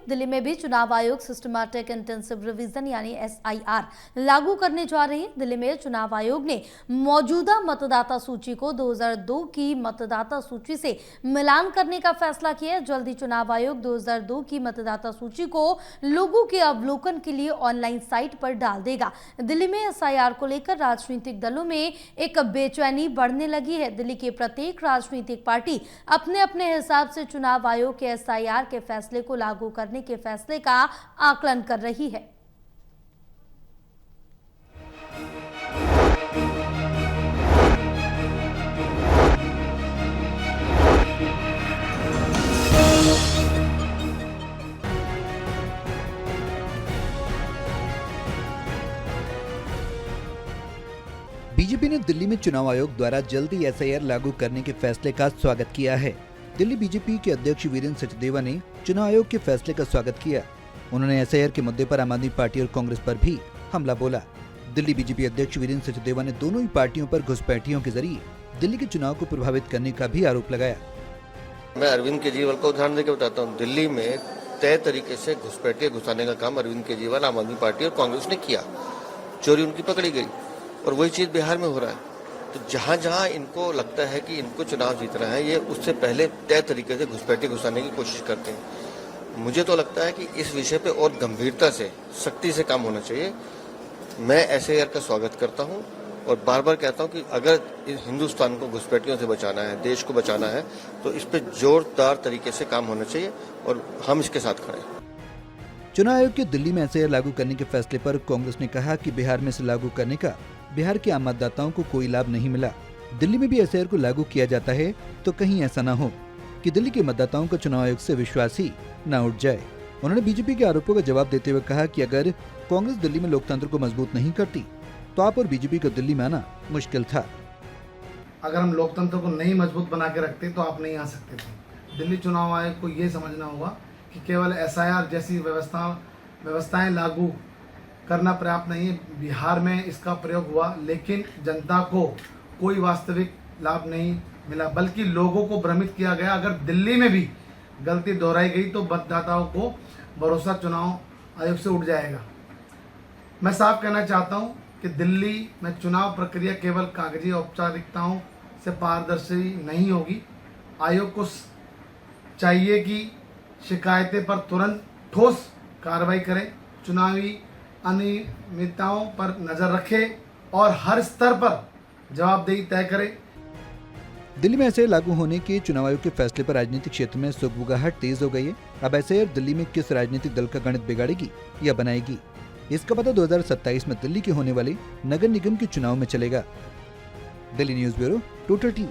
दिल्ली में भी चुनाव आयोग सिस्टमैटिक इंटेंसिव रिवीजन यानी SIR लागू करने जा रही है। दिल्ली में चुनाव आयोग ने मौजूदा मतदाता सूची को 2002 की मतदाता सूची से मिलान करने का फैसला किया है। जल्द ही चुनाव आयोग 2002 की मतदाता सूची को लोगों के अवलोकन के लिए ऑनलाइन साइट पर डाल देगा। दिल्ली में SIR को लेकर राजनीतिक दलों में एक बेचैनी बढ़ने लगी है। दिल्ली की प्रत्येक राजनीतिक पार्टी अपने अपने हिसाब से चुनाव आयोग के SIR के फैसले को लागू करने के फैसले का आकलन कर रही है। बीजेपी ने दिल्ली में चुनाव आयोग द्वारा जल्दी SIR लागू करने के फैसले का स्वागत किया है। दिल्ली बीजेपी के अध्यक्ष वीरेंद्र सचदेवा ने चुनाव आयोग के फैसले का स्वागत किया। उन्होंने SIR के मुद्दे पर आम आदमी पार्टी और कांग्रेस पर भी हमला बोला। दिल्ली बीजेपी अध्यक्ष वीरेंद्र सचदेवा ने दोनों ही पार्टियों पर घुसपैठियों के जरिए दिल्ली के चुनाव को प्रभावित करने का भी आरोप लगाया। मैं अरविंद केजरीवाल को उदाहरण देकर बताता हूँ। दिल्ली में तय तरीके से घुसपैठिए घुसाने का काम अरविंद केजरीवाल, आम आदमी पार्टी और कांग्रेस ने किया। चोरी उनकी पकड़ी गई और वही चीज बिहार में हो रहा है। तो जहां जहां इनको लगता है कि इनको चुनाव जीतना है, ये उससे पहले तय तरीके से घुसपैठिए घुसाने की कोशिश करते हैं। मुझे तो लगता है कि इस विषय पे और गंभीरता से, सख्ती से काम होना चाहिए। मैं SIR का स्वागत करता हूं और बार बार कहता हूं कि अगर हिंदुस्तान को घुसपैठियों से बचाना है, देश को बचाना है, तो इस पे जोरदार तरीके से काम होना चाहिए और हम इसके साथ खड़े हैं। चुनाव आयोग के दिल्ली में SIR लागू करने के फैसले पर कांग्रेस ने कहा कि बिहार में इसे लागू करने का बिहार के आम मतदाताओं को कोई लाभ नहीं मिला। दिल्ली में भी SIR को लागू किया जाता है तो कहीं ऐसा न हो कि दिल्ली के मतदाताओं का चुनाव आयोग से विश्वास ही न उठ जाए। उन्होंने बीजेपी के आरोपों का जवाब देते हुए कहा कि अगर कांग्रेस दिल्ली में लोकतंत्र को मजबूत नहीं करती तो आप और बीजेपी को दिल्ली में आना मुश्किल था। अगर हम लोकतंत्र को नहीं मजबूत बना के रखते तो आप नहीं आ सकते थे। दिल्ली चुनाव आयोग को ये समझना होगा कि केवल SIR जैसी व्यवस्थाएं लागू करना पर्याप्त नहीं है। बिहार में इसका प्रयोग हुआ लेकिन जनता को कोई वास्तविक लाभ नहीं मिला, बल्कि लोगों को भ्रमित किया गया। अगर दिल्ली में भी गलती दोहराई गई तो मतदाताओं को भरोसा चुनाव आयोग से उठ जाएगा। मैं साफ कहना चाहता हूं कि दिल्ली में चुनाव प्रक्रिया केवल कागजी औपचारिकताओं से पारदर्शी नहीं होगी। आयोग को चाहिए कि शिकायतें पर तुरंत ठोस कार्रवाई करे, चुनावी अनियमितताओं पर नजर रखे और हर स्तर पर जवाबदेही तय करे। दिल्ली में SIR लागू होने के चुनाव आयोग के फैसले पर राजनीतिक क्षेत्र में सुगबुगाहट तेज हो गई है। अब SIR दिल्ली में किस राजनीतिक दल का गणित बिगाड़ेगी या बनाएगी, इसका पता 2027 में दिल्ली के होने वाले नगर निगम के चुनाव में चलेगा। Delhi news bureau, total TV.